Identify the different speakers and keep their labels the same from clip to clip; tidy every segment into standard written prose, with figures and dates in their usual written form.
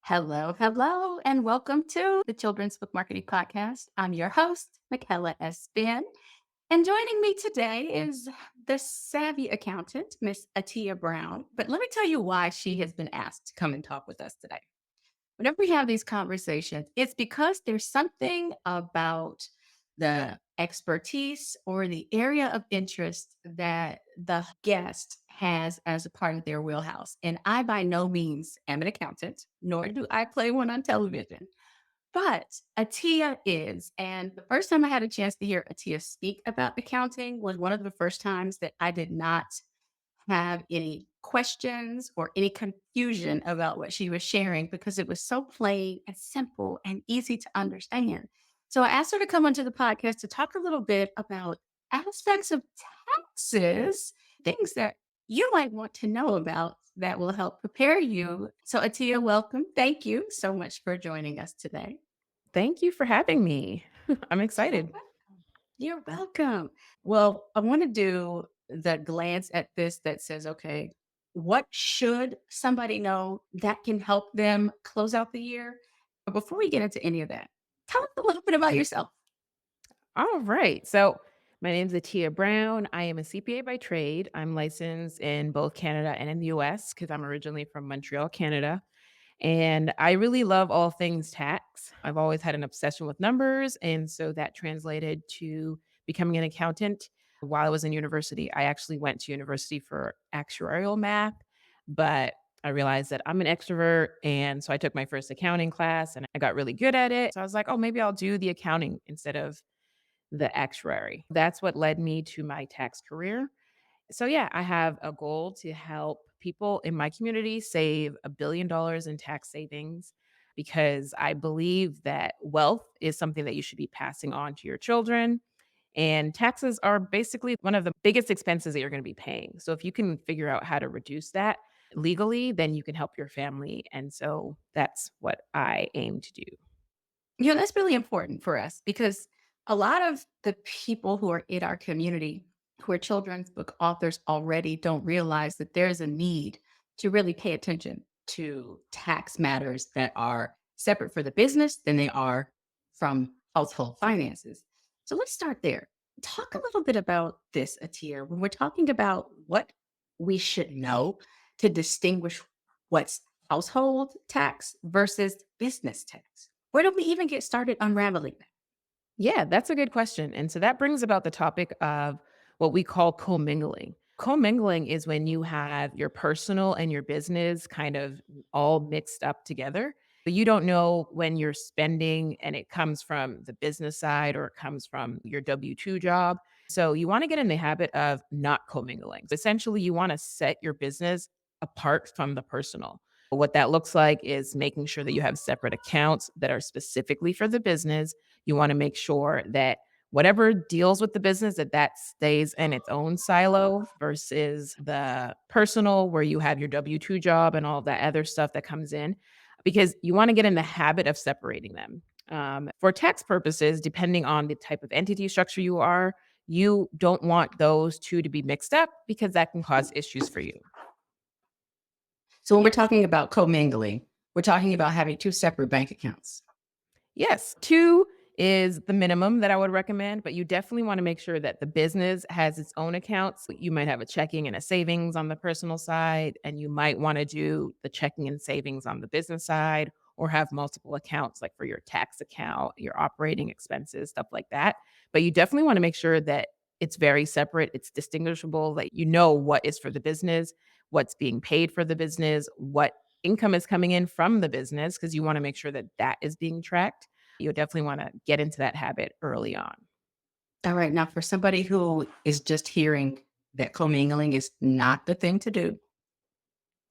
Speaker 1: Hello, hello, and welcome to the Children's Book Marketing Podcast. I'm your host, Michaela S. Ben, and joining me today is the savvy accountant, Miss Atiya Brown. But let me tell you why she has been asked to come and talk with us today. Whenever we have these conversations, it's because there's something about the expertise or the area of interest that the guest has as a part of their wheelhouse. And I by no means am an accountant, nor do I play one on television. But Atiya is. And the first time I had a chance to hear Atiya speak about accounting was one of the first times that I did not have any questions or any confusion about what she was sharing because it was so plain and simple and easy to understand. So I asked her to come onto the podcast to talk a little bit about aspects of taxes, things that you might want to know about that will help prepare you. So, Atiya, welcome. Thank you so much for joining us today.
Speaker 2: Thank you for having me. I'm
Speaker 1: You're
Speaker 2: excited.
Speaker 1: welcome. You're welcome. Well, I want to do the glance at this that says, okay, what should somebody know that can help them close out the year? But before we get into any of that, tell us a little bit about yourself.
Speaker 2: All right. So, my name is Atiya Brown. I am a CPA by trade. I'm licensed in both Canada and in the US because I'm originally from Montreal, Canada. And I really love all things tax. I've always had an obsession with numbers. And so that translated to becoming an accountant. While I was in university, I actually went to university for actuarial math, but I realized that I'm an extrovert. And so I took my first accounting class and I got really good at it. So I was like, oh, maybe I'll do the accounting instead of the actuary. That's what led me to my tax career. So, yeah, I have a goal to help people in my community save $1 billion in tax savings because I believe that wealth is something that you should be passing on to your children. And taxes are basically one of the biggest expenses that you're going to be paying. So, if you can figure out how to reduce that legally, then you can help your family. And so that's what I aim to do.
Speaker 1: That's really important for us because a lot of the people who are in our community who are children's book authors already don't realize that there's a need to really pay attention to tax matters that are separate for the business than they are from household finances. So let's start there. Talk a little bit about this, Atir, when we're talking about what we should know to distinguish what's household tax versus business tax. Where do we even get started unraveling that?
Speaker 2: Yeah, that's a good question. And so that brings about the topic of what we call commingling. Commingling is when you have your personal and your business kind of all mixed up together. But you don't know when you're spending and it comes from the business side or it comes from your W 2 job. So you want to get in the habit of not commingling. Essentially, you want to set your business apart from the personal. What that looks like is making sure that you have separate accounts that are specifically for the business. You wanna make sure that whatever deals with the business, that that stays in its own silo versus the personal where you have your W-2 job and all that other stuff that comes in, because you wanna get in the habit of separating them. For tax purposes, depending on the type of entity structure you are, you don't want those 2 to be mixed up because that can cause issues for you.
Speaker 1: So when we're talking about commingling, we're talking about having two separate bank accounts.
Speaker 2: Yes, 2 is the minimum that I would recommend, but you definitely wanna make sure that the business has its own accounts. You might have a checking and a savings on the personal side, and you might wanna do the checking and savings on the business side or have multiple accounts, like for your tax account, your operating expenses, stuff like that. But you definitely wanna make sure that it's very separate, it's distinguishable, that you know what is for the business, what's being paid for the business, what income is coming in from the business, because you wanna make sure that that is being tracked. You'll definitely wanna get into that habit early on.
Speaker 1: All right. Now, for somebody who is just hearing that commingling is not the thing to do,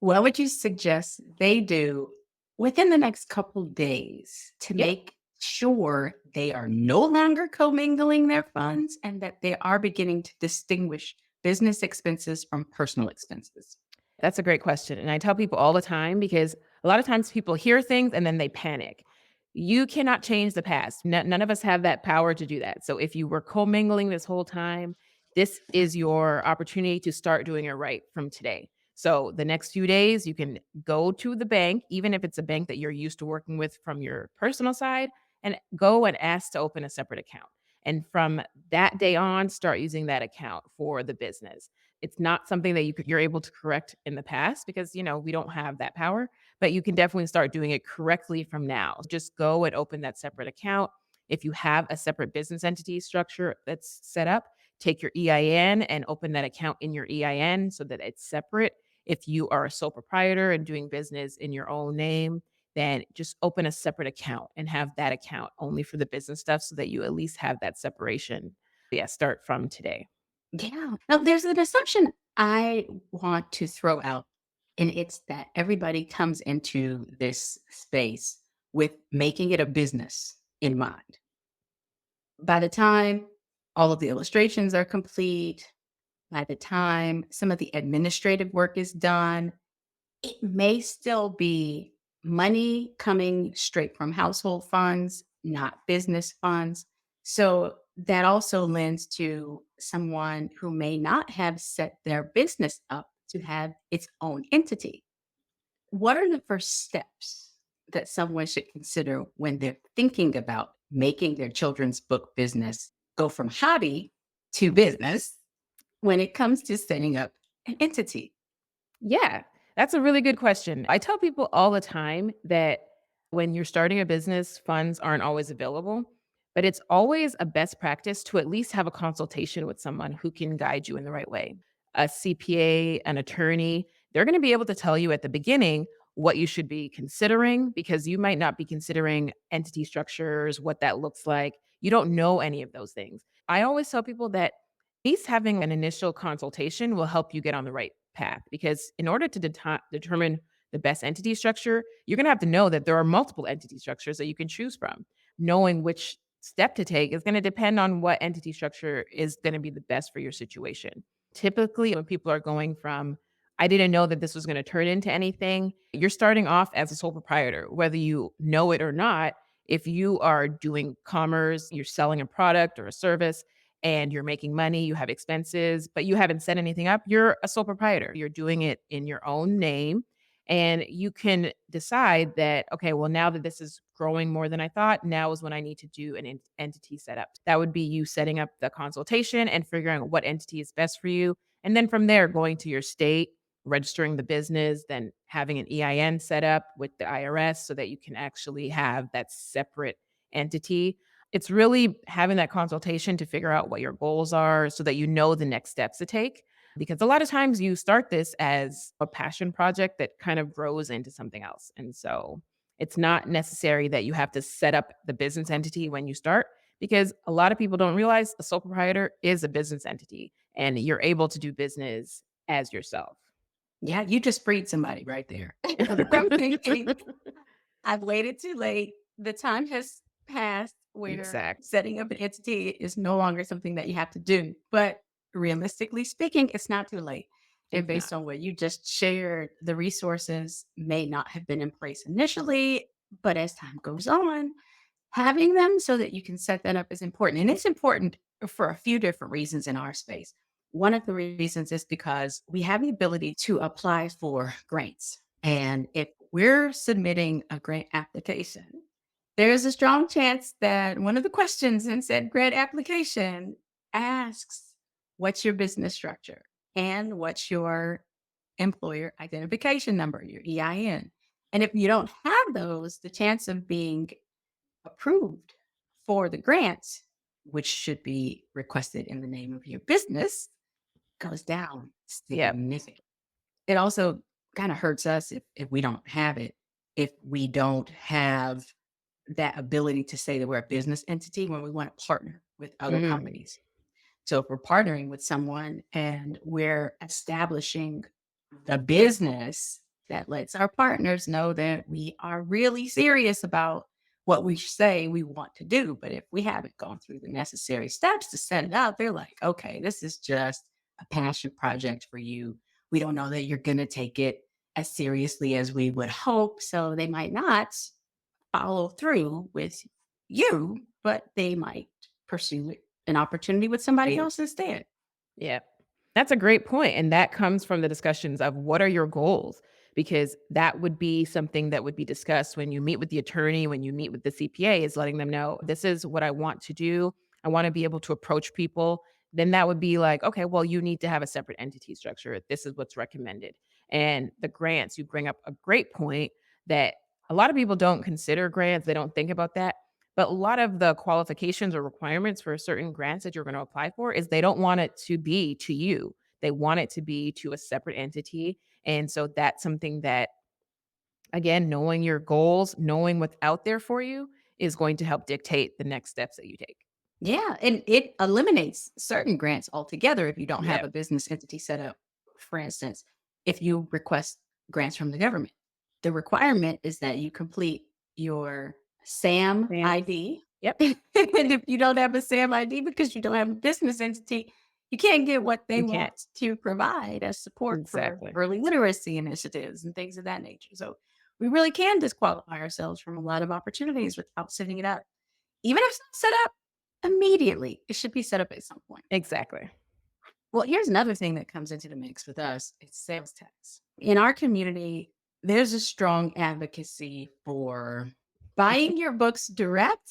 Speaker 1: what would you suggest they do within the next couple days to
Speaker 2: Yep,
Speaker 1: make sure they are no longer commingling their funds and that they are beginning to distinguish business expenses from personal expenses?
Speaker 2: that's a great question, and I tell people all the time because a lot of times people hear things and then they panic. You cannot change the past. None of us have that power to do that. So if you were commingling this whole time, this is your opportunity to start doing it right from today. So the next few days, you can go to the bank, even if it's a bank that you're used to working with from your personal side, and go and ask to open a separate account. And from that day on, start using that account for the business. It's not something that you're able to correct in the past because, we don't have that power, but you can definitely start doing it correctly from now. Just go and open that separate account. If you have a separate business entity structure that's set up, take your EIN and open that account in your EIN so that it's separate. If you are a sole proprietor and doing business in your own name, then just open a separate account and have that account only for the business stuff so that you at least have that separation. Yeah, start from today.
Speaker 1: Yeah. Now, there's an assumption I want to throw out, and it's that everybody comes into this space with making it a business in mind. By the time all of the illustrations are complete, by the time some of the administrative work is done, it may still be money coming straight from household funds, not business funds. So that also lends to someone who may not have set their business up to have its own entity. What are the first steps that someone should consider when they're thinking about making their children's book business go from hobby to business when it comes to setting up an entity?
Speaker 2: Yeah, that's a really good question. I tell people all the time that when you're starting a business, funds aren't always available, but it's always a best practice to at least have a consultation with someone who can guide you in the right way. A CPA, an attorney, they're going to be able to tell you at the beginning what you should be considering because you might not be considering entity structures, what that looks like. You don't know any of those things. I always tell people that at least having an initial consultation will help you get on the right path because in order to determine the best entity structure, you're going to have to know that there are multiple entity structures that you can choose from. Knowing which step to take is going to depend on what entity structure is going to be the best for your situation. Typically, when people are going from, I didn't know that this was going to turn into anything, you're starting off as a sole proprietor, whether you know it or not. If you are doing commerce, you're selling a product or a service, and you're making money, you have expenses, but you haven't set anything up, you're a sole proprietor. You're doing it in your own name. And you can decide that, okay, well, now that this is growing more than I thought, now is when I need to do an entity setup. That would be you setting up the consultation and figuring out what entity is best for you. And then from there, going to your state, registering the business, then having an EIN set up with the IRS so that you can actually have that separate entity. It's really having that consultation to figure out what your goals are so that you know the next steps to take. Because a lot of times you start this as a passion project that kind of grows into something else. And so it's not necessary that you have to set up the business entity when you start, because a lot of people don't realize a sole proprietor is a business entity and you're able to do business as yourself.
Speaker 1: Yeah, you just freed somebody right there. From thinking, I've waited too late. The time has passed where
Speaker 2: Exact.
Speaker 1: setting up an entity is no longer something that you have to do. But realistically speaking, it's not too late. And
Speaker 2: It's
Speaker 1: based
Speaker 2: not.
Speaker 1: on what you just shared, the resources may not have been in place initially, but as time goes on, having them so that you can set that up is important. And it's important for a few different reasons in our space. One of the reasons is because we have the ability to apply for grants. And if we're submitting a grant application, there's a strong chance that one of the questions in said grant application asks, what's your business structure? And what's your employer identification number, your EIN? And if you don't have those, the chance of being approved for the grant, which should be requested in the name of your business, goes down
Speaker 2: Yep.
Speaker 1: significantly. It also kind of hurts us if we don't have it, if we don't have that ability to say that we're a business entity when we want to partner with other
Speaker 2: Mm.
Speaker 1: companies. So if we're partnering with someone and we're establishing the business that lets our partners know that we are really serious about what we say we want to do. But if we haven't gone through the necessary steps to set it up, they're like, okay, this is just a passion project for you. We don't know that you're going to take it as seriously as we would hope. So they might not follow through with you, but they might pursue an opportunity with somebody else instead.
Speaker 2: Yep. That's a great point, and that comes from the discussions of what are your goals? Because that would be something that would be discussed when you meet with the attorney, when you meet with the CPA, is letting them know, "This is what I want to do. I wanna be able to approach people." Then that would be like, "Okay, well, you need to have a separate entity structure. This is what's recommended." And the grants, you bring up a great point that a lot of people don't consider grants, they don't think about that. But a lot of the qualifications or requirements for certain grants that you're gonna apply for is they don't want it to be to you. They want it to be to a separate entity, and so that's something that, again, knowing your goals, knowing what's out there for you is going to help dictate the next steps that you take.
Speaker 1: Yeah, and it eliminates certain grants altogether if you don't have
Speaker 2: Yeah.
Speaker 1: a business entity set up. For instance, if you request grants from the government, the requirement is that you complete your SAM
Speaker 2: Sam.
Speaker 1: ID.
Speaker 2: Yep,
Speaker 1: And if you don't have a SAM ID because you don't have a business entity, you can't get what they
Speaker 2: you can't.
Speaker 1: want to provide as support for
Speaker 2: Exactly.
Speaker 1: early literacy initiatives and things of that nature. So we really can disqualify ourselves from a lot of opportunities without setting it up. Even if it's not set up immediately, it should be set up at some point.
Speaker 2: Exactly.
Speaker 1: Well, here's another thing that comes into the mix with us, it's sales tax. In our community, there's a strong advocacy for buying your books direct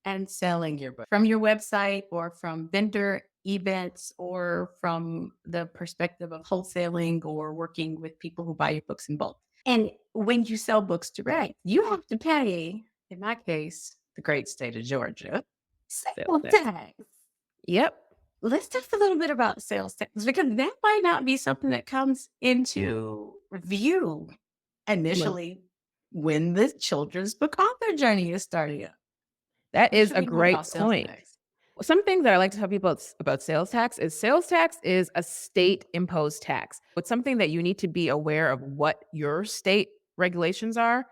Speaker 1: and selling your book from your website or from vendor events or from the perspective of wholesaling or working with people who buy your books in bulk. And when you sell books direct, you have to pay, in my case, the great state of Georgia,
Speaker 2: Sales
Speaker 1: sales
Speaker 2: tax.
Speaker 1: tax.
Speaker 2: Yep.
Speaker 1: Let's talk a little bit about sales tax because that might not be something that comes into view
Speaker 2: Well,
Speaker 1: initially when the children's book author journey is starting up.
Speaker 2: that
Speaker 1: What
Speaker 2: is
Speaker 1: should
Speaker 2: a
Speaker 1: we know about
Speaker 2: great
Speaker 1: sales
Speaker 2: point.
Speaker 1: tax?
Speaker 2: Some things that I like to tell people about sales tax is a state imposed tax. It's something that you need to be aware of what your state regulations are.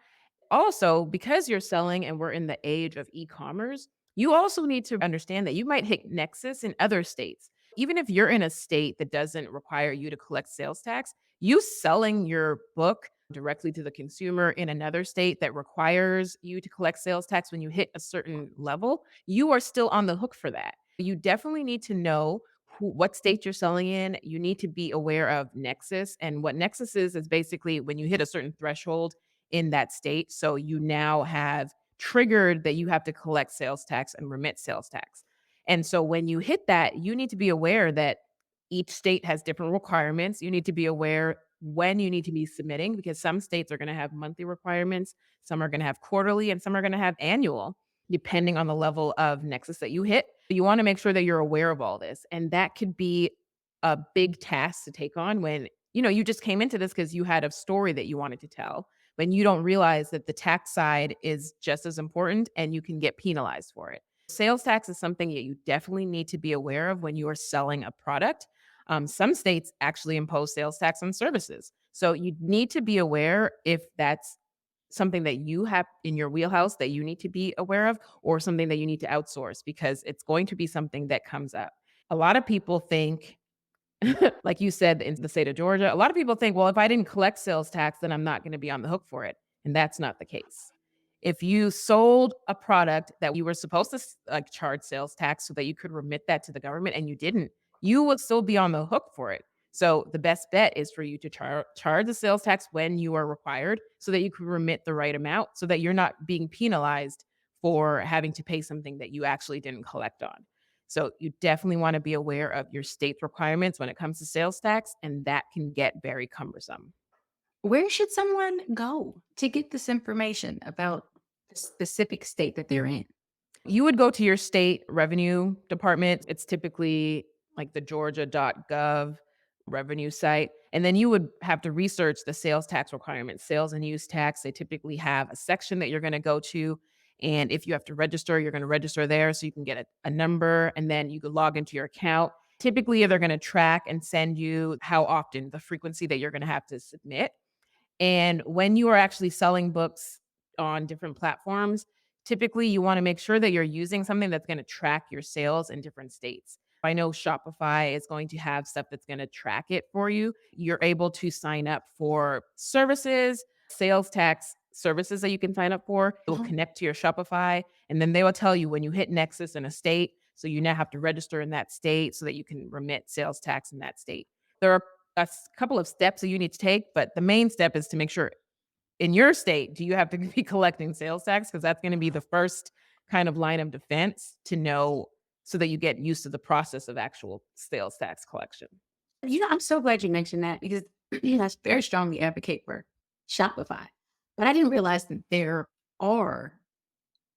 Speaker 2: Also, because you're selling and we're in the age of e-commerce, you also need to understand that you might hit nexus in other states. Even if you're in a state that doesn't require you to collect sales tax, you selling your book directly to the consumer in another state that requires you to collect sales tax when you hit a certain level, you are still on the hook for that. You definitely need to know what state you're selling in. You need to be aware of nexus. And what nexus is basically when you hit a certain threshold in that state. So you now have triggered that you have to collect sales tax and remit sales tax. And so when you hit that, you need to be aware that each state has different requirements. You need to be aware when you need to be submitting because some states are going to have monthly requirements, some are going to have quarterly, and some are going to have annual, depending on the level of nexus that you hit. You want to make sure that you're aware of all this. And that could be a big task to take on when you just came into this because you had a story that you wanted to tell when you don't realize that the tax side is just as important and you can get penalized for it. Sales tax is something that you definitely need to be aware of when you are selling a product. Some states actually impose sales tax on services. So you need to be aware if that's something that you have in your wheelhouse that you need to be aware of or something that you need to outsource because it's going to be something that comes up. A lot of people think like you said, in the state of Georgia, a lot of people think, well, if I didn't collect sales tax, then I'm not going to be on the hook for it. And that's not the case. If you sold a product that you were supposed to like charge sales tax so that you could remit that to the government and you didn't, you would still be on the hook for it. So the best bet is for you to charge the sales tax when you are required so that you can remit the right amount so that you're not being penalized for having to pay something that you actually didn't collect on. So you definitely want to be aware of your state's requirements when it comes to sales tax, and that can get very cumbersome.
Speaker 1: Where should someone go to get this information about the specific state that they're in?
Speaker 2: You would go to your state revenue department. It's typically like the georgia.gov revenue site. And then you would have to research the sales tax requirements, sales and use tax. They typically have a section that you're going to go to. And if you have to register, you're going to register there so you can get a number and then you can log into your account. Typically, they're going to track and send you how often, the frequency that you're going to have to submit. And when you are actually selling books on different platforms, typically you want to make sure that you're using something that's going to track your sales in different states. I know Shopify is going to have stuff that's going to track it for you. You're able to sign up for services, sales tax services that you can sign up for. It will
Speaker 1: Mhm.
Speaker 2: connect to your Shopify, and then they will tell you when you hit Nexus in a state. So you now have to register in that state so that you can remit sales tax in that state. There are couple of steps that you need to take, but the main step is to make sure in your state, do you have to be collecting sales tax? Because that's gonna be the first kind of line of defense to know so that you get used to the process of actual sales tax collection.
Speaker 1: I'm so glad you mentioned that because I very strongly advocate for Shopify. But I didn't realize that there are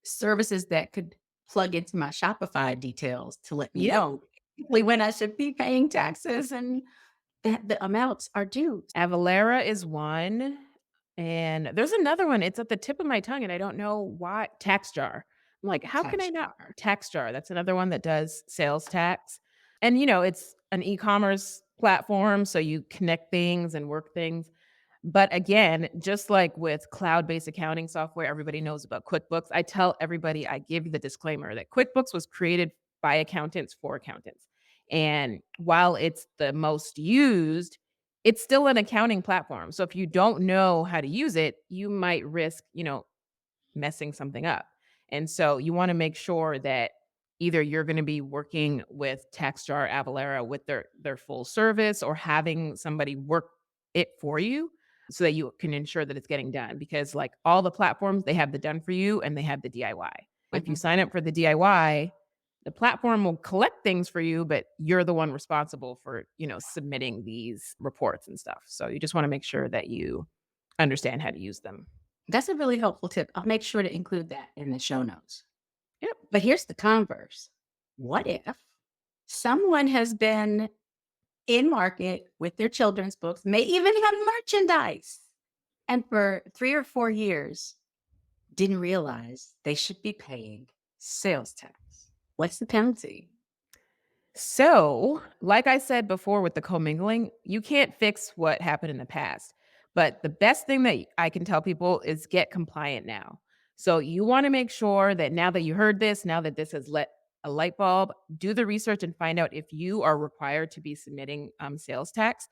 Speaker 1: services that could plug into my Shopify details to let me
Speaker 2: Yep.
Speaker 1: know exactly when I should be paying taxes and that the amounts are due.
Speaker 2: Avalara is one, and there's another one, it's at the tip of my tongue, and I don't know why. TaxJar. I'm like, "How can I
Speaker 1: Tax
Speaker 2: not"
Speaker 1: jar.
Speaker 2: TaxJar, that's another one that does sales tax, and, it's an e-commerce platform, so you connect things and work things. But again, just like with cloud-based accounting software, everybody knows about QuickBooks. I tell everybody, I give the disclaimer that QuickBooks was created by accountants for accountants. And while it's the most used, it's still an accounting platform. So if you don't know how to use it, you might risk, messing something up. And so you want to make sure that either you're going to be working with TaxJar, Avalara with their full service, or having somebody work it for you so that you can ensure that it's getting done, because like all the platforms, they have the done for you and they have the DIY. If you
Speaker 1: Mhm.
Speaker 2: sign up for the DIY, the platform will collect things for you, but you're the one responsible for, submitting these reports and stuff. So you just want to make sure that you understand how to use them.
Speaker 1: That's a really helpful tip. I'll make sure to include that in the show notes.
Speaker 2: Yep.
Speaker 1: But here's the converse. What if someone has been in market with their children's books, may even have merchandise, and for 3 or 4 years didn't realize they should be paying sales tax? What's the penalty?
Speaker 2: So, like I said before with the commingling, you can't fix what happened in the past. But the best thing that I can tell people is get compliant now. So, you want to make sure that now that you heard this, now that this has lit a light bulb, do the research and find out if you are required to be submitting sales tax,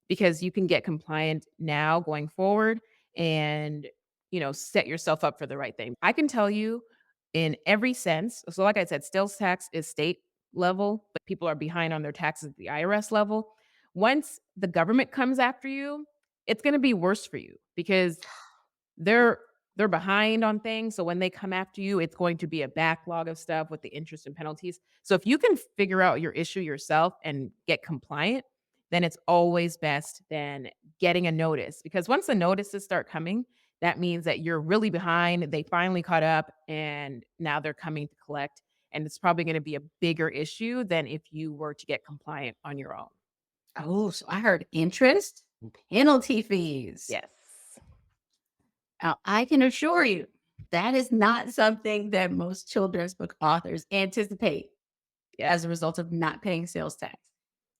Speaker 2: because you can get compliant now going forward and, set yourself up for the right thing. I can tell you in every sense. So, like I said, sales tax is state level, but people are behind on their taxes at the IRS level. Once the government comes after you, it's gonna be worse for you because they're they're behind on things, so when they come after you, it's going to be a backlog of stuff with the interest and penalties. So if you can figure out your issue yourself and get compliant, then it's always best than getting a notice, because once the notices start coming, that means that you're really behind, they finally caught up, and now they're coming to collect, and it's probably gonna be a bigger issue than if you were to get compliant on your own.
Speaker 1: Oh, so I heard interest and penalty fees.
Speaker 2: Yes.
Speaker 1: Now, I can assure you that is not something that most children's book authors anticipate
Speaker 2: Yep.
Speaker 1: as a result of not paying sales tax.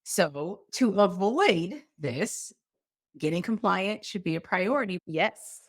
Speaker 1: So, to avoid this, getting compliant should be a priority.
Speaker 2: Yes.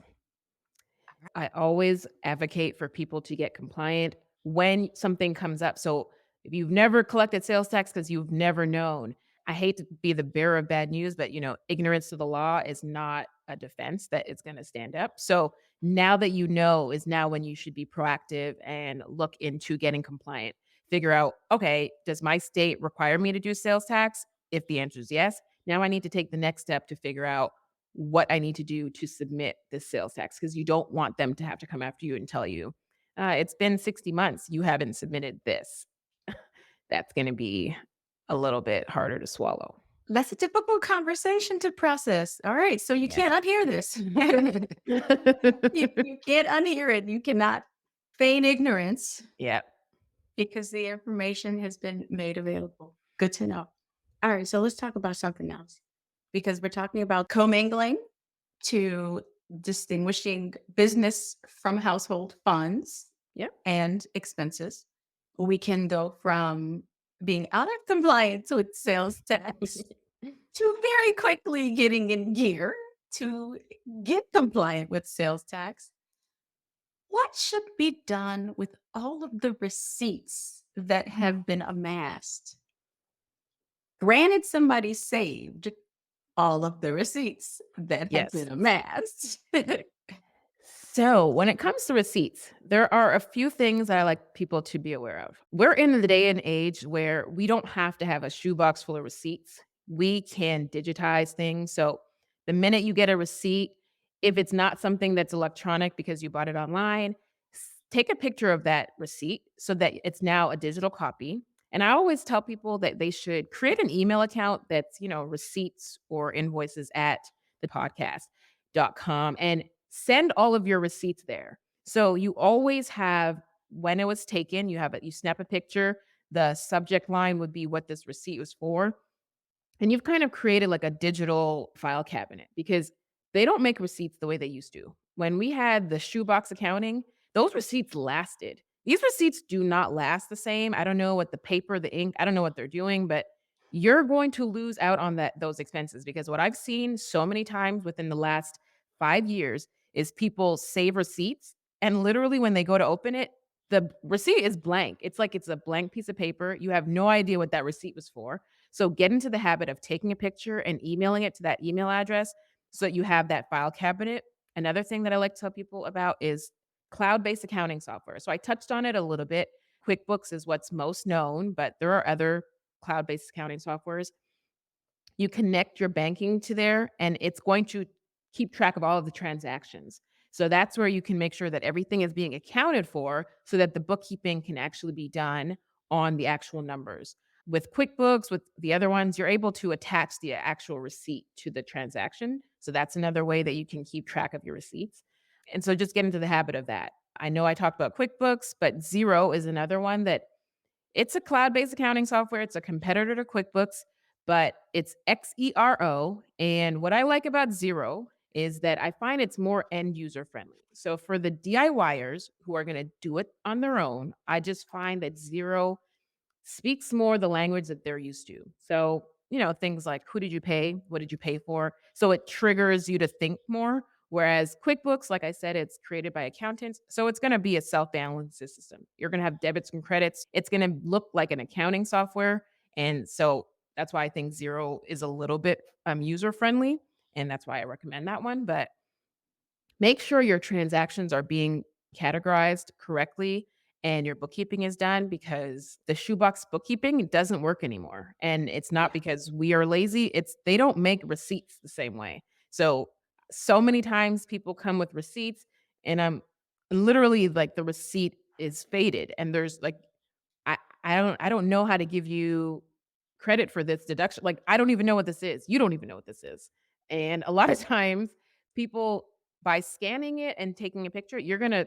Speaker 2: I always advocate for people to get compliant when something comes up. So if you've never collected sales tax because you've never known, I hate to be the bearer of bad news, but ignorance to the law is not a defense that is going to stand up. So now that you know is now when you should be proactive and look into getting compliant. Figure out, okay, does my state require me to do sales tax? If the answer is yes, now I need to take the next step to figure out what I need to do to submit this sales tax, because you don't want them to have to come after you and tell you, it's been 60 months, you haven't submitted this. That's going to be a little bit harder to swallow.
Speaker 1: That's a difficult conversation to process. All right, so you
Speaker 2: Yeah.
Speaker 1: can't unhear this. You can't unhear it. You cannot feign ignorance
Speaker 2: Yeah.
Speaker 1: because the information has been made available. Good to know. All right, so let's talk about something else because we're talking about commingling to distinguishing business from household funds
Speaker 2: Yep.
Speaker 1: and expenses. We can go from being out of compliance with sales tax to very quickly getting in gear to get compliant with sales tax. What should be done with all of the receipts that have been amassed? Granted, somebody saved all of the receipts that have
Speaker 2: Yes.
Speaker 1: been amassed.
Speaker 2: So, when it comes to receipts, there are a few things that I like people to be aware of. We're in the day and age where we don't have to have a shoebox full of receipts. We can digitize things. So, the minute you get a receipt, if it's not something that's electronic because you bought it online, take a picture of that receipt so that it's now a digital copy. And I always tell people that they should create an email account that's, receipts or invoices at the podcast.com and send all of your receipts there. So you always have when it was taken, you snap a picture, the subject line would be what this receipt was for. And you've kind of created like a digital file cabinet because they don't make receipts the way they used to. When we had the shoebox accounting, those receipts lasted. These receipts do not last the same. I don't know what the paper, the ink, I don't know what they're doing, but you're going to lose out on those expenses because what I've seen so many times within the last 5 years is people save receipts and literally when they go to open it, the receipt is blank. It's like it's a blank piece of paper. You have no idea what that receipt was for. So get into the habit of taking a picture and emailing it to that email address so that you have that file cabinet. Another thing that I like to tell people about is cloud-based accounting software. So I touched on it a little bit. QuickBooks is what's most known, but there are other cloud-based accounting softwares. You connect your banking to there, and it's going to keep track of all of the transactions. So that's where you can make sure that everything is being accounted for so that the bookkeeping can actually be done on the actual numbers. With QuickBooks, with the other ones, you're able to attach the actual receipt to the transaction. So that's another way that you can keep track of your receipts. And so just get into the habit of that. I know I talked about QuickBooks, but Xero is another one that it's a cloud-based accounting software, it's a competitor to QuickBooks, but it's Xero, and what I like about Xero is that I find it's more end user friendly. So for the DIYers who are gonna do it on their own, I just find that Xero speaks more the language that they're used to. So, things like who did you pay? What did you pay for? So it triggers you to think more. Whereas QuickBooks, like I said, it's created by accountants. So it's going to be a self balancing system. You're going to have debits and credits. It's going to look like an accounting software. And so that's why I think Zero is a little bit user friendly. And that's why I recommend that one. But make sure your transactions are being categorized correctly and your bookkeeping is done because the shoebox bookkeeping doesn't work anymore. And it's not
Speaker 1: Yeah.
Speaker 2: because we are lazy, it's they don't make receipts the same way. So many times people come with receipts and I'm literally like the receipt is faded and there's like I don't know how to give you credit for this deduction. Like, I don't even know what this is. You don't even know what this is. And a lot of times people by scanning it and taking a picture, you're gonna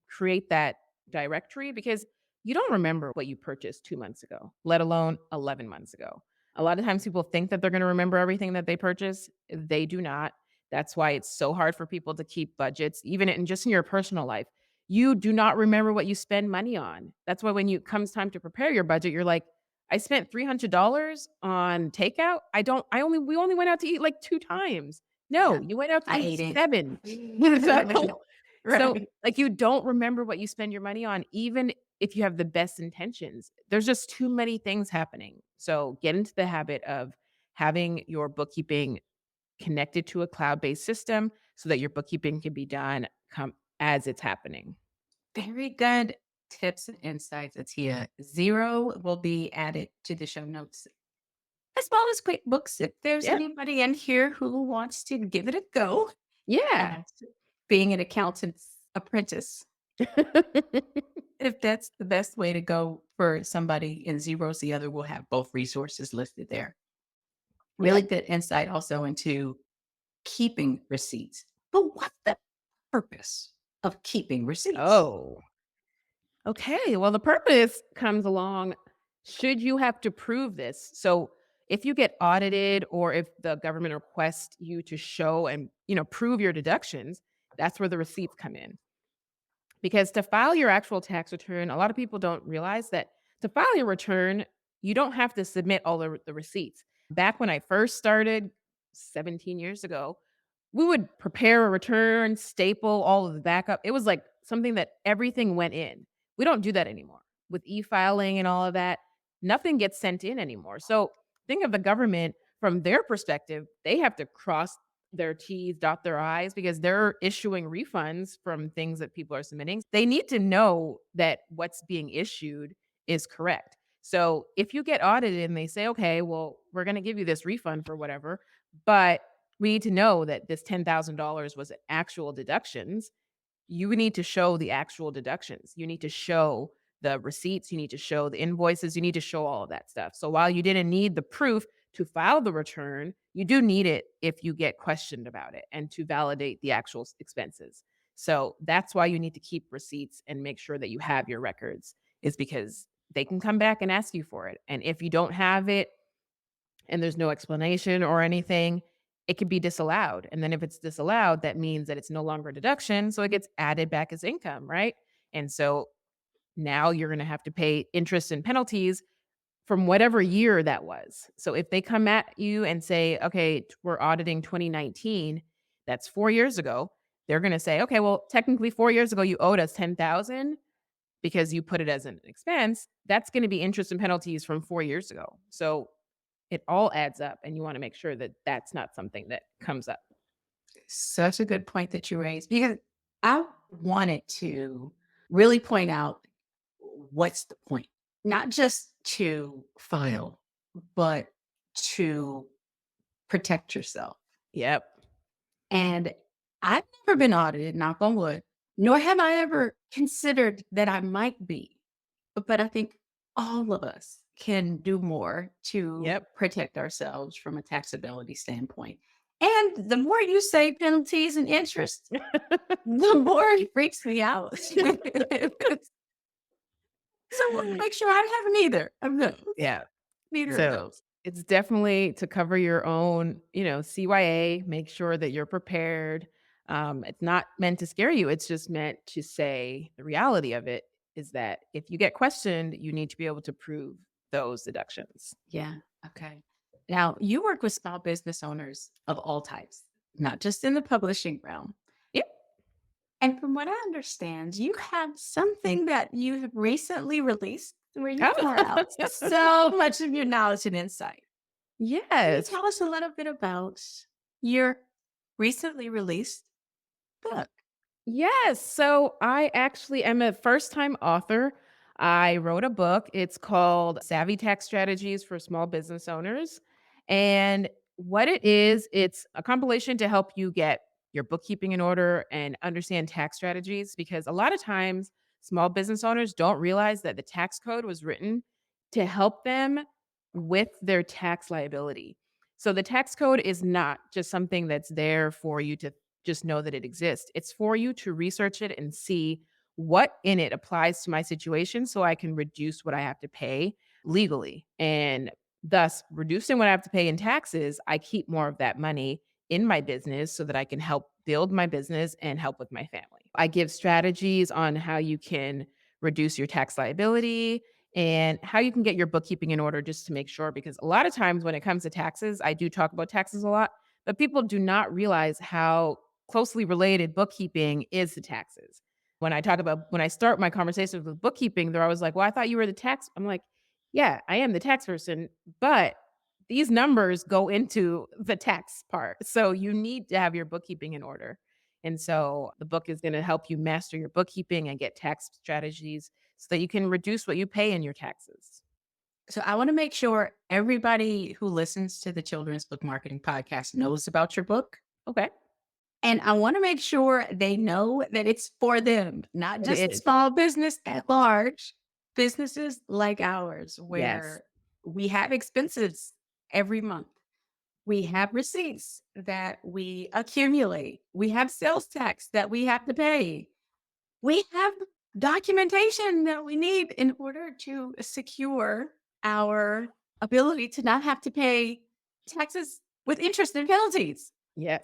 Speaker 2: create that directory because you don't remember what you purchased 2 months ago, let alone 11 months ago. A lot of times people think that they're gonna remember everything that they purchase. They do not. That's why it's so hard for people to keep budgets, even in just in your personal life. You do not remember what you spend money on. That's why when you comes time to prepare your budget, you're like, I spent $300 on takeout. I don't I only we only went out to eat like 2 times. No,
Speaker 1: Yeah.
Speaker 2: you went out to
Speaker 1: I
Speaker 2: eat
Speaker 1: hate it.
Speaker 2: 7. So so,
Speaker 1: Right.
Speaker 2: like, you don't remember what you spend your money on even if you have the best intentions. There's just too many things happening. So, get into the habit of having your bookkeeping connected to a cloud-based system so that your bookkeeping can be done as it's happening.
Speaker 1: Very good tips and insights, Atia. Zero will be added to the show notes as well as QuickBooks. If there's
Speaker 2: Yeah.
Speaker 1: anybody in here who wants to give it a go
Speaker 2: Yeah.
Speaker 1: as being an accountant's apprentice, if that's the best way to go for somebody and Zero's the other, we'll have both resources listed there. Really
Speaker 2: Yep.
Speaker 1: good insight also into keeping receipts. But what's the purpose of keeping receipts?
Speaker 2: Oh. Okay, well, the purpose comes along should you have to prove this. So, if you get audited or if the government requests you to show and, prove your deductions, that's where the receipts come in. Because to file your actual tax return, a lot of people don't realize that to file your return, you don't have to submit all the receipts. Back when I first started 17 years ago, we would prepare a return, staple all of the backup. It was like something that everything went in. We don't do that anymore. With e-filing and all of that, nothing gets sent in anymore. So think of the government from their perspective, they have to cross their T's, dot their I's because they're issuing refunds from things that people are submitting. They need to know that what's being issued is correct. So if you get audited and they say, okay, well, we're going to give you this refund for whatever, but we need to know that this $10,000 was actual deductions. You need to show the actual deductions. You need to show the receipts, you need to show the invoices, you need to show all of that stuff. So while you didn't need the proof to file the return, you do need it if you get questioned about it and to validate the actual expenses. So that's why you need to keep receipts and make sure that you have your records, is because they can come back and ask you for it. And if you don't have it, and there's no explanation or anything, it could be disallowed. And then if it's disallowed, that means that it's no longer a deduction. So it gets added back as income, right? And so now you're going to have to pay interest and penalties from whatever year that was. So if they come at you and say, okay, we're auditing 2019, that's 4 years ago, they're going to say, okay, well, technically 4 years ago, you owed us 10,000 because you put it as an expense. That's going to be interest and penalties from 4 years ago. So it all adds up, and you wanna make sure that that's not something that comes up.
Speaker 1: Such a good point that you raised because I wanted to really point out what's the point, not just to file, but to protect yourself.
Speaker 2: Yep.
Speaker 1: And I've never been audited, knock on wood, nor have I ever considered that I might be. But I think all of us can do more to
Speaker 2: Yep.
Speaker 1: protect ourselves from a taxability standpoint. And the more you say penalties and interest, the more it freaks me out. So I want to make sure I don't have neither of those.
Speaker 2: Yeah.
Speaker 1: Neither of
Speaker 2: So,
Speaker 1: those.
Speaker 2: it's definitely to cover your own, CYA, make sure that you're prepared. It's not meant to scare you, it's just meant to say the reality of it is that if you get questioned, you need to be able to prove those deductions.
Speaker 1: Yeah. Okay. Now, you work with small business owners of all types, not just in the publishing realm.
Speaker 2: Yep.
Speaker 1: And from what I understand, you have something that you have recently released where you pour
Speaker 2: Oh.
Speaker 1: out so much of your knowledge and insight. Can you
Speaker 2: Yes.
Speaker 1: tell us a little bit about your recently released book?
Speaker 2: Yes. So I actually am a first time author. I wrote a book. It's called Savvy Tax Strategies for Small Business Owners. And what it is, it's a compilation to help you get your bookkeeping in order and understand tax strategies because a lot of times small business owners don't realize that the tax code was written to help them with their tax liability. So the tax code is not just something that's there for you to just know that it exists. It's for you to research it and see what in it applies to my situation so I can reduce what I have to pay legally. And thus, reducing what I have to pay in taxes, I keep more of that money in my business so that I can help build my business and help with my family. I give strategies on how you can reduce your tax liability and how you can get your bookkeeping in order just to make sure. Because a lot of times when it comes to taxes, I do talk about taxes a lot, but people do not realize how closely related bookkeeping is to taxes. When I start my conversations with bookkeeping, they're always like, "Well, I thought you were the tax." I'm like, "Yeah, I am the tax person, but these numbers go into the tax part. So you need to have your bookkeeping in order." And so the book is going to help you master your bookkeeping and get tax strategies so that you can reduce what you pay in your taxes.
Speaker 1: So I want to make sure everybody who listens to the Children's Book Marketing Podcast knows about your book.
Speaker 2: Okay.
Speaker 1: And I want to make sure they know that it's for them, not
Speaker 2: It
Speaker 1: just
Speaker 2: is.
Speaker 1: small business at large, businesses like ours,
Speaker 2: Yes.
Speaker 1: where we have expenses every month. We have receipts that we accumulate. We have sales tax that we have to pay. We have documentation that we need in order to secure our ability to not have to pay taxes with interest and penalties.
Speaker 2: Yes.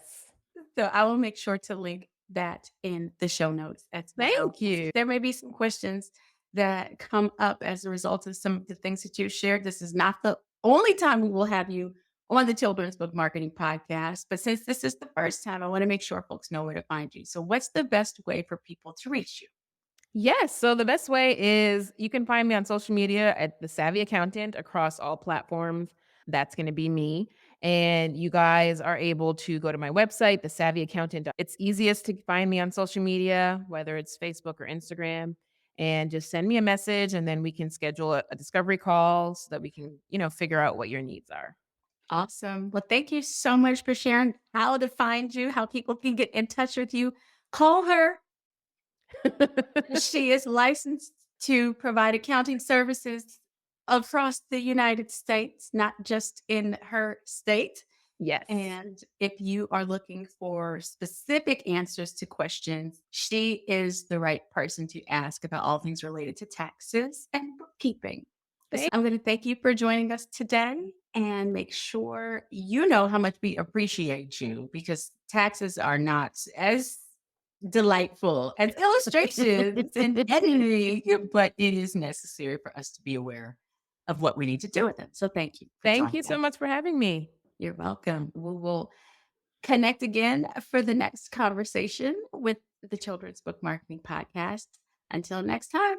Speaker 1: So I will make sure to link that in the show notes as well.
Speaker 2: Thank you.
Speaker 1: There may be some questions that come up as a result of some of the things that you shared. This is not the only time we will have you on the Children's Book Marketing Podcast. But since this is the first time, I want to make sure folks know where to find you. So, what's the best way for people to reach you?
Speaker 2: Yes. So the best way is you can find me on social media at The Savvy Accountant across all platforms. That's going to be me. And you guys are able to go to my website, the Savvy Accountant. It's easiest to find me on social media, whether it's Facebook or Instagram, and just send me a message and then we can schedule a discovery call so that we can, figure out what your needs are.
Speaker 1: Awesome. Well, thank you so much for sharing how to find you, how people can get in touch with you. Call her. She is licensed to provide accounting services across the United States, not just in her state.
Speaker 2: Yes.
Speaker 1: And if you are looking for specific answers to questions, she is the right person to ask about all things related to taxes and bookkeeping. So
Speaker 2: Thank
Speaker 1: I'm going to thank you for joining us today and make sure you know how much we appreciate you because taxes are not as delightful as illustrations and editing, but it is necessary for us to be aware of what we need to do with them. So thank you for
Speaker 2: Thank
Speaker 1: joining
Speaker 2: you so
Speaker 1: us.
Speaker 2: much for having me.
Speaker 1: You're welcome. We will connect again for the next conversation with the Children's Book Marketing Podcast. Until next time.